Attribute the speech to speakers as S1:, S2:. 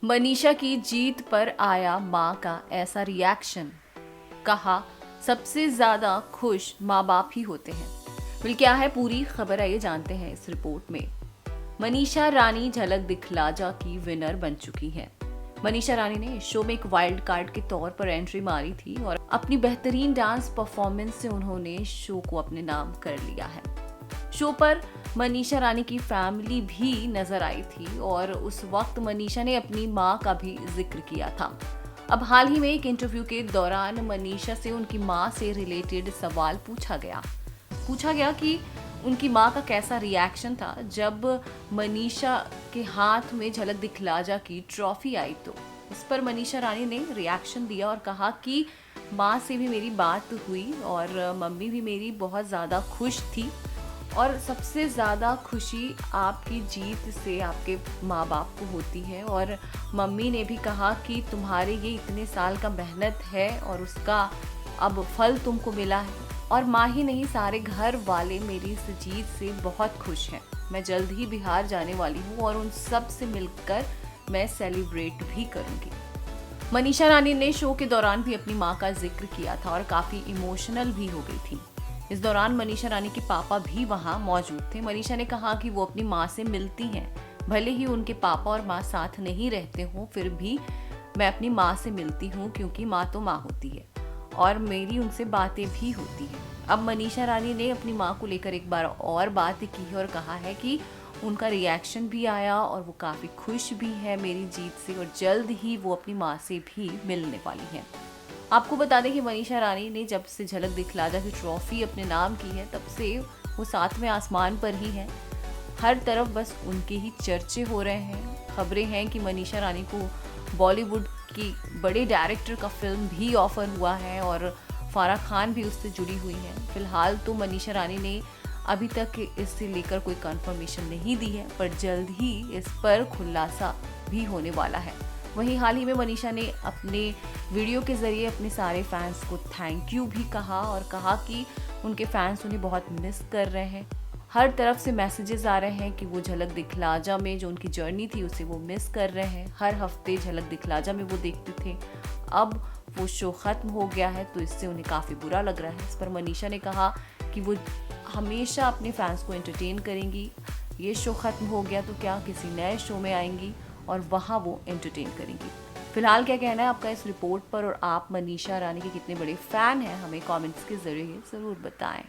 S1: मनीषा की जीत पर आया माँ का ऐसा रिएक्शन। कहा, सबसे ज्यादा खुश माँ बाप ही होते हैं। बिल क्या है पूरी खबर, आइए जानते हैं इस रिपोर्ट में। मनीषा रानी झलक दिखला जा की विनर बन चुकी हैं। मनीषा रानी ने इस शो में एक वाइल्ड कार्ड के तौर पर एंट्री मारी थी और अपनी बेहतरीन डांस परफॉर्मेंस से उन्होंने शो को अपने नाम कर लिया है। शो पर मनीषा रानी की फैमिली भी नजर आई थी और उस वक्त मनीषा ने अपनी मां का भी जिक्र किया था। अब हाल ही में एक इंटरव्यू के दौरान मनीषा से उनकी मां से रिलेटेड सवाल पूछा गया कि उनकी मां का कैसा रिएक्शन था जब मनीषा के हाथ में झलक दिखला जा की ट्रॉफी आई। तो इस पर मनीषा रानी ने रिएक्शन दिया और कहा कि माँ से भी मेरी बात हुई और मम्मी भी मेरी बहुत ज़्यादा खुश थी और सबसे ज़्यादा खुशी आपकी जीत से आपके माँ बाप को होती है। और मम्मी ने भी कहा कि तुम्हारे ये इतने साल का मेहनत है और उसका अब फल तुमको मिला है। और माँ ही नहीं, सारे घर वाले मेरी इस जीत से बहुत खुश हैं। मैं जल्द ही बिहार जाने वाली हूँ और उन सब से मिलकर मैं सेलिब्रेट भी करूँगी। मनीषा रानी ने शो के दौरान भी अपनी माँ का जिक्र किया था और काफ़ी इमोशनल भी हो गई थी। इस दौरान मनीषा रानी के पापा भी वहां मौजूद थे। मनीषा ने कहा कि वो अपनी माँ से मिलती हैं, भले ही उनके पापा और माँ साथ नहीं रहते हों, फिर भी मैं अपनी माँ से मिलती हूँ क्योंकि माँ तो माँ होती है और मेरी उनसे बातें भी होती हैं। अब मनीषा रानी ने अपनी माँ को लेकर एक बार और बात की है और कहा है कि उनका रिएक्शन भी आया और वो काफ़ी खुश भी है मेरी जीत से और जल्द ही वो अपनी माँ से भी मिलने वाली है। आपको बता दें कि मनीषा रानी ने जब से झलक दिखला जा की ट्रॉफी अपने नाम की है तब से वो सातवें आसमान पर ही हैं। हर तरफ बस उनके ही चर्चे हो रहे हैं। खबरें हैं कि मनीषा रानी को बॉलीवुड की बड़े डायरेक्टर का फिल्म भी ऑफर हुआ है और फारा खान भी उससे जुड़ी हुई है। फिलहाल तो मनीषा रानी ने अभी तक इससे लेकर कोई कंफर्मेशन नहीं दी है, पर जल्द ही इस पर खुलासा भी होने वाला है। वहीं हाल ही में मनीषा ने अपने वीडियो के जरिए अपने सारे फैंस को थैंक यू भी कहा और कहा कि उनके फैंस उन्हें बहुत मिस कर रहे हैं। हर तरफ से मैसेजेस आ रहे हैं कि वो झलक दिखला जा में जो उनकी जर्नी थी उसे वो मिस कर रहे हैं। हर हफ्ते झलक दिखला जा में वो देखते थे, अब वो शो ख़त्म हो गया है तो इससे उन्हें काफ़ी बुरा लग रहा है। इस पर मनीषा ने कहा कि वो हमेशा अपने फैंस को एंटरटेन करेंगी। ये शो ख़त्म हो गया तो क्या किसी नए शो में आएंगी और वहाँ वो एंटरटेन करेंगी। फिलहाल क्या कहना है आपका इस रिपोर्ट पर और आप मनीषा रानी के कितने बड़े फ़ैन हैं, हमें कमेंट्स के ज़रिए ज़रूर बताएं।